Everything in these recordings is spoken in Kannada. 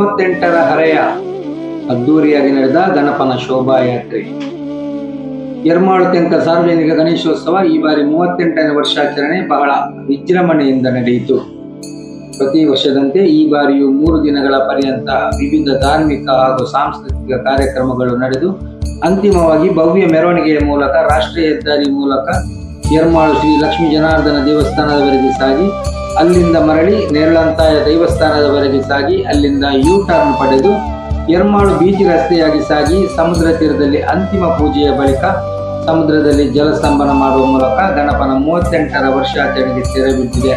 38ರ ಹರೆಯ ಅದ್ದೂರಿಯಾಗಿ ನಡೆದ ಗಣಪನ ಶೋಭಾಯಾತ್ರೆ. ಎರ್ಮಾಳು ತೆಂಕ ಸಾರ್ವಜನಿಕ ಗಣೇಶೋತ್ಸವ ಈ ಬಾರಿ 38ನೇ ವರ್ಷಾಚರಣೆ ಬಹಳ ವಿಜೃಂಭಣೆಯಿಂದ ನಡೆಯಿತು. ಪ್ರತಿ ವರ್ಷದಂತೆ ಈ ಬಾರಿಯೂ 3 ದಿನಗಳ ಪರ್ಯಂತ ವಿವಿಧ ಧಾರ್ಮಿಕ ಹಾಗೂ ಸಾಂಸ್ಕೃತಿಕ ಕಾರ್ಯಕ್ರಮಗಳು ನಡೆದು ಅಂತಿಮವಾಗಿ ಭವ್ಯ ಮೆರವಣಿಗೆಯ ಮೂಲಕ ರಾಷ್ಟ್ರೀಯ ಹೆದ್ದಾರಿ ಮೂಲಕ ಎರ್ಮಾಳು ಶ್ರೀ ಲಕ್ಷ್ಮೀ ಜನಾರ್ದನ ದೇವಸ್ಥಾನದವರೆಗೆ ಸಾಗಿ, ಅಲ್ಲಿಂದ ಮರಳಿ ನೇರಳಂತಾಯ ದೇವಸ್ಥಾನದವರೆಗೆ ಸಾಗಿ, ಅಲ್ಲಿಂದ ಯೂ ಟರ್ನ್ ಪಡೆದು ಎರ್ಮಾಳು ಬೀಚ್ ರಸ್ತೆಯಾಗಿ ಸಾಗಿ ಸಮುದ್ರ ತೀರದಲ್ಲಿ ಅಂತಿಮ ಪೂಜೆಯ ಬಳಿಕ ಸಮುದ್ರದಲ್ಲಿ ಜಲಸ್ತಂಭನ ಮಾಡುವ ಮೂಲಕ ಗಣಪನ 38ರ ವರ್ಷಾಚರಣೆಗೆ ತೆರೆ ಬಿದ್ದಿದೆ.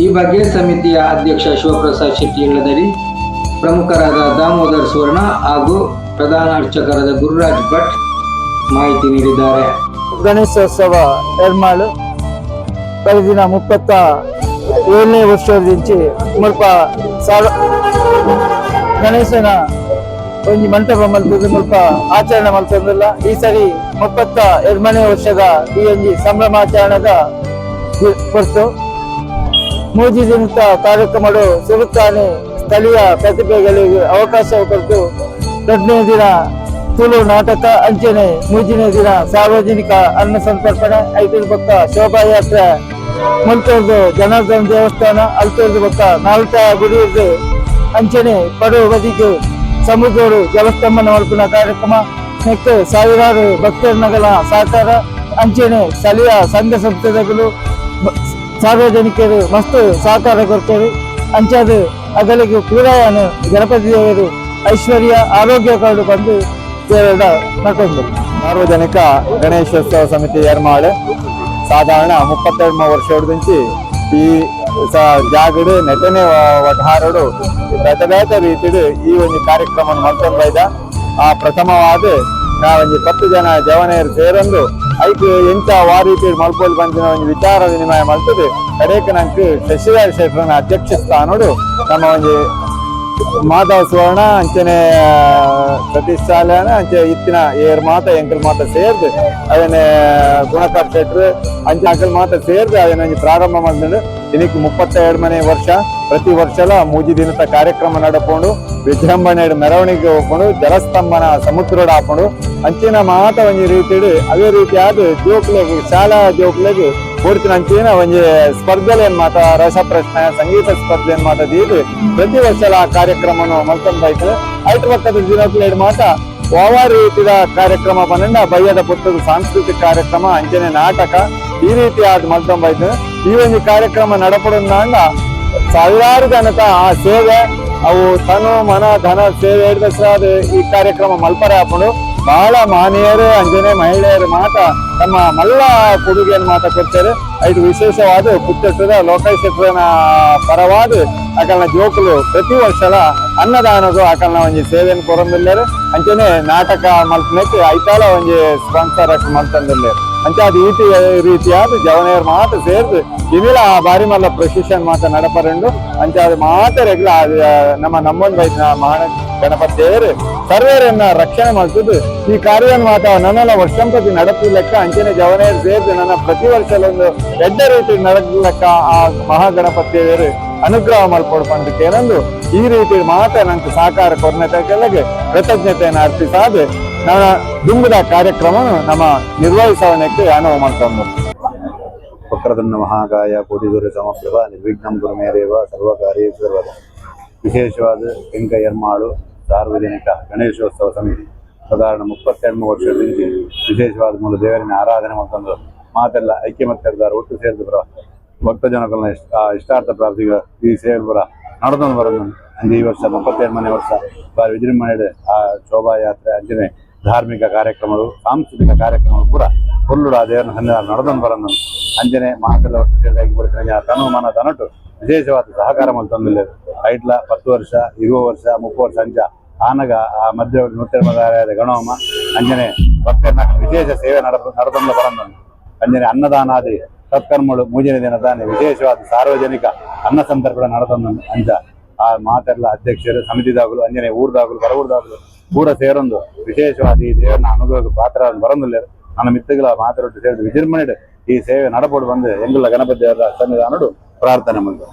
ಈ ಬಗ್ಗೆ ಸಮಿತಿಯ ಅಧ್ಯಕ್ಷ ಶಿವಪ್ರಸಾದ್ ಶೆಟ್ಟಿ ಹೇಳದಡಿ ಪ್ರಮುಖರಾದ ದಾಮೋದರ್ ಸುವರ್ಣ ಹಾಗೂ ಪ್ರಧಾನ ಅರ್ಚಕರಾದ ಗುರುರಾಜ್ ಭಟ್ ಮಾಹಿತಿ ನೀಡಿದ್ದಾರೆ. ಗಣೇಶೋತ್ಸವ ಎರ್ಮಾಳು ಕಳೆದಿನ 37ನೇ ವರ್ಷದಿಂಚಿ ಮುಲ್ಪ ಗಣೇಶನ ಒಂದು ಮಂಟಪ ಮಲ್ಪದು ಮುಲ್ಪ ಆಚರಣೆ ಮಲ್ಪದಿಲ್ಲ. ಈ ಸರಿ 32ನೇ ವರ್ಷದ ಈ ಒಂಜಿ ಸಂಭ್ರಮಾಚರಣದ ಹೊರತು ಮೂಜಿ ದಿನದ ಕಾರ್ಯಕ್ರಮಗಳು ಸಿಗುತ್ತಾನೆ. ಸ್ಥಳೀಯ ಪ್ರತಿಭೆಗಳಿಗೆ ಅವಕಾಶ ಕೊಟ್ಟು 2ನೇ ದಿನ ತುಳು ನಾಟಕ, ಅಂಚನೆ 3ನೇ ದಿನ ಸಾರ್ವಜನಿಕ ಅನ್ನ ಸಂತರ್ಪಣೆ, 5ನೇ ಪಕ್ಕ ಶೋಭಾಯಾತ್ರೆ ಮುಲ್ತೂರ್ದು ಜನಾರ್ದನ ದೇವಸ್ಥಾನ, ಅಲ್ತೂರ್ದು ಪಕ್ಕ ನಾಲ್ಕ ಗುಡಿ ಅಂಚನೆ ಪಡು ಬದಿಗೆ ಸಮುದ್ರಗಳು ಜಲಸ್ತಂಭನ ಮಲ್ಪಿನ ಕಾರ್ಯಕ್ರಮ ನೆಕ್ಸ್ಟ್ ಸಾವಿರಾರು ಭಕ್ತರನಗಳ ಸಹಕಾರ ಅಂಚನೆ ಸ್ಥಳೀಯ ಸಂಘ ಸಂಸ್ಥೆಗಳು ಸಾರ್ವಜನಿಕರು ಮಸ್ತ್ ಸಹಕಾರ ಕೊಡ್ತಾರೆ. ಅಂಚಾದ ಅಗಲಿಗೆ ಕ್ರೀಡಾಯನ ಗಣಪತಿ ದೇವರು ಐಶ್ವರ್ಯ ಆರೋಗ್ಯ ಕಾರ್ಡು ಬಂದು ನಡ್ಕೊಂಡು ಸಾರ್ವಜನಿಕ ಗಣೇಶೋತ್ಸವ ಸಮಿತಿ ಏರ್ಮಾಳು ಸಾಧಾರಣ 32 ವರ್ಷ ಈ ಜಾಗಡು ನೆಟನೆ ಒಟ್ಟಾರೋಡು ಬೇತೆ ರೀತಿಡು ಈ ಒಂದು ಕಾರ್ಯಕ್ರಮ ಮಾಡ್ಕೊಂಡು ಬೈದ. ಆ ಪ್ರಥಮವಾದ ನಾವೊಂದು 10 ಜನ ಜವನೆಯರು ಸೇರೊಂದು ಐದು ಎಂಚ ವಾರೀತಿ ಮಲ್ಪೋಲ್ ಬಂದಿನ ಒಂದು ವಿಚಾರ ವಿನಿಮಯ ಮಾಡ್ತದೆ. ಕಡೆಗೆ ನಂಗೆ ಶಶಿಧರ್ ಶೆಟ್ಟರನ ಅಧ್ಯಕ್ಷ ಸ್ಥಾನೋಡು ನಮ್ಮ ಒಂದು ಮಾಧವ ಸುವರ್ಣ ಅಂಚನೆ ಸತೀಶ್ ಶಾಲೆನ ಅಂಚೆ ಇತ್ತಿನ ಏರ್ ಮಾತ ಎಂಕಲ್ ಮಾತ ಸೇರ್ದು ಅದನ್ನೇ ಗುಣಕರ್ ಶೆಟ್ರು ಅಂಚೆ ಅಂಕಲ್ ಮಾತ ಸೇರ್ದು ಅದನ್ನ ಪ್ರಾರಂಭ ಮಾಡಿದ್ರು. ಇದಕ್ಕೆ 32ನೇ ವರ್ಷ ಪ್ರತಿ ವರ್ಷಲ ಮೂಜಿ ದಿನದ ಕಾರ್ಯಕ್ರಮ ನಡ್ಕೊಂಡು ವಿಜೃಂಭಣೆ ಮೆರವಣಿಗೆ ಹೋಗ್ಕೊಂಡು ಜಲಸ್ತಂಭನ ಸಮುದ್ರೋಡ್ ಹಾಕೊಂಡು ಅಂಚಿನ ಮಾತ ಒಂಜಿ ರೀತಿ ಅದೇ ರೀತಿ ಆದ ಜೋಕ್ಲೆಗೆ ಶಾಲಾ ಜೋಕ್ಲೆಗೆ ಕೊಡ್ತೀನಿ ಅಂಚಿನ ಒಂಜಿ ಸ್ಪರ್ಧೆಲೇನ್ ಮಾತ ರಸ ಪ್ರಶ್ನೆ ಸಂಗೀತ ಸ್ಪರ್ಧೆ ಮಾತ ದೀದು ಪ್ರತಿ ವರ್ಷಲ ಆ ಕಾರ್ಯಕ್ರಮನು ಮಲ್ಕೊಂಡು ಬೈತದೆ. ಐದು ಪಕ್ಕದ ದಿನಕ್ಲೇಡ್ ಮಾತ ಓವರ್ ರೀತಿಯ ಕಾರ್ಯಕ್ರಮ ಬಂದ ಬಯ್ಯದ ಪುತ್ತದ ಸಾಂಸ್ಕೃತಿಕ ಕಾರ್ಯಕ್ರಮ ಅಂಚನೆ ನಾಟಕ ಈ ರೀತಿ ಆದ ಮಲ್ಕೊಂಡು ಬೈತದೆ. ಈ ಒಂದು ಕಾರ್ಯಕ್ರಮ ನಡಪಡೋದ್ರಿಂದ ಸಾವಿರಾರು ಜನತ ಆ ಸೇವೆ ಅವು ತನು ಮನ ಧನ ಸೇವೆ ಹಿಡಿದ ಈ ಕಾರ್ಯಕ್ರಮ ಮಲ್ಪರೆ ಹಾಕೊಂಡು ಬಹಳ ಮಾನ್ಯರು ಅಂಜನೆ ಮಹಿಳೆಯರು ಮಾತ ತಮ್ಮ ಮಲ್ಲ ಕೊಡುಗೆಯನ್ನು ಮಾತ ಕೊಡ್ತಾರೆ. ಇದು ವಿಶೇಷವಾದ ಪುತ್ತಟ್ಟದ ಲೋಕೇಶ್ ಶೆಟ್ಟರನ ಪರವಾದ ಆಕಲ್ನ ಜೋಕುಲು ಪ್ರತಿ ವರ್ಷಲ ಅನ್ನದಾನದು ಆಕಲ್ನ ಒಂಜಿ ಸೇವೆಯನ್ನು ಕೊರಂದಿಲ್ಲಾರು. ಅಂಚನೆ ನಾಟಕ ಮಲ್ಪನಕ್ಕೆ ಐತಾಲ ಒಂಜಿ ಸ್ಪಾನ್ಸರ್ ಮಲ್ತಂದಿಲ್ಲಾರು. ಅಂಚೆ ಅದು ಈ ರೀತಿಯಾದ ಜವನೆಯರು ಮಾತ ಸೇರ್ದು ಇದಿಲ್ಲ ಆ ಬಾರಿ ಮಲ್ಲ ಪ್ರೊಸೆಷನ್ ಮಾತ ನಡಪರೆಂಡು ಅಂಚೆ ಅದು ಮಾತ ರೆಗ್ಲ ನಮ್ಮ ನಮ್ಮೊಂದು ಬೈತಿನ ಮಹಾಣ ಗಣಪತಿ ದೇವರು ಸರ್ವೇರನ್ನ ರಕ್ಷಣೆ ಮಾಡ್ತಿದ್ದು ಈ ಕಾರ್ಯವನ್ನು ಮಾತ ನನ್ನ ವರ್ಷಂಪತಿ ನಡೆಪು ಲೆಕ್ಕ ಅಂಚನೆ ಜವನೇರು ಸೇರಿದು ನನ್ನ ಪ್ರತಿ ವರ್ಷದೊಂದು ದೊಡ್ಡ ರೀತಿ ನಡೆದ ಆ ಮಹಾಗಣಪತಿಯವರು ಅನುಗ್ರಹ ಮಲ್ಪಡ್ಕೊಂಡಕ್ಕೆ ಏನಂದು ಈ ರೀತಿ ಮಾತ್ರ ನಂಗೆ ಸಹಕಾರ ಕೊರನೆಗೆ ಕೃತಜ್ಞತೆಯನ್ನು ಅರ್ಪಿಸಾದ ನನ್ನ ದುಂಬುದ ಕಾರ್ಯಕ್ರಮವನ್ನು ನಮ್ಮ ನಿರ್ವಹಿಸೋಣಕ್ಕೆ ಅನುವು ಮಾಡ್ಕೊಂಡು ವಕ್ರತುಂಡ ಮಹಾಕಾಯ ಕೋಟಿದೂರ ಸಮಪ್ರಭ ನಿರ್ವಿಘ್ನಂ ಗುರುಮೇರೇವ ಸರ್ವಕಾರ್ಯೇಷು ಸರ್ವದಾ. ವಿಶೇಷವಾದ ಎಂಕ ಎರ್ಮಾಳು ಸಾರ್ವಜನಿಕ ಗಣೇಶೋತ್ಸವ ಸಮಿತಿ ಸಾಧಾರಣ 32 ವರ್ಷದಿಂದ ವಿಶೇಷವಾದ ಮೂಲ ದೇವರಿನ ಆರಾಧನೆ ಮಾಡ್ಕೊಂಡು ಮಾತೆಲ್ಲ ಐಕ್ಯಮತ್ಯರ್ದಾರ ಒಟ್ಟು ಸೇರಿದ ಬರ ಭಕ್ತ ಜನಗಳನ್ನ ಇಷ್ಟಾರ್ಥ ಪ್ರಾಪ್ತಿಗೆ ಈ ಸೇವೆ ಬರ ನಡೆದೊಂದು ಬರೋದು ಅಂಜೆ ಈ ವರ್ಷ 32ನೇ ವರ್ಷ ಬಾರಿ ವಿಜೃಂಭಣೆ ಆ ಶೋಭಾಯಾತ್ರೆ ಅಂಜನೆ ಧಾರ್ಮಿಕ ಕಾರ್ಯಕ್ರಮಗಳು ಸಾಂಸ್ಕೃತಿಕ ಕಾರ್ಯಕ್ರಮಗಳು ಕೂಡ ಹುಲ್ಲುಡ ದೇವರ ಸನ್ನಿಧಾನ ನಡೆದೊಂದು ಬರೋದು ಅಂಜನೆ ಮಾತೆಲ್ಲ ಒಟ್ಟು ಸೇರಿದಾಗಿ ಬಿಡ್ತೀನಿ ತನು ಮನ ತನಟು ವಿಶೇಷವಾದ ಸಹಕಾರ ತಂದಿಲ್ಲ ಐಟ್ಲ 10 ವರ್ಷ 20 ವರ್ಷ 30 ವರ್ಷ ಅಂಚ ಆನಗ ಆ ಮಧ್ಯ ನೃತ್ಯದ ಗಣೋಮ ಅಂಜನೆ ಭಕ್ತರನ್ನ ವಿಶೇಷ ಸೇವೆ ನಡೆದಂದ ಬರಂದು ಅಂಜನೆ ಅನ್ನದಾನಾದಿ ಸತ್ಕರ್ಮಗಳು ಮೂಜನೆ ದಿನ ತಾನೇ ವಿಶೇಷವಾದ ಸಾರ್ವಜನಿಕ ಅನ್ನ ಸಂತರ್ಪಣೆ ನಡೆದಂದು ಅಂಚ ಆ ಮಾತೆಲ್ಲ ಅಧ್ಯಕ್ಷರು ಸಮಿತಿದಾಗಲು ಅಂಜನೆ ಊರ್ದಾಗಲು ಹೊರಊರ್ದಾಗಲು ಪೂರ ಸೇರೊಂದು ವಿಶೇಷವಾದ ಈ ದೇವರನ್ನ ಅನುಭವಕ್ಕೆ ಪಾತ್ರ ಬರಂದಿಲ್ಲ ನನ್ನ ಮಿತ್ತಗಳ ಮಾತಾಡೋದು ಸೇರಿದ ವಿಜೃಂಭಣೆ ಈ ಸೇವೆ ನಡಪಡು ಬಂದು ಎಂಗುಲ್ಲ ಗಣಪತಿ ಸನ್ನಿಧಾನಡು ಪ್ರಾರ್ಥನೆ ಮುಂದೆ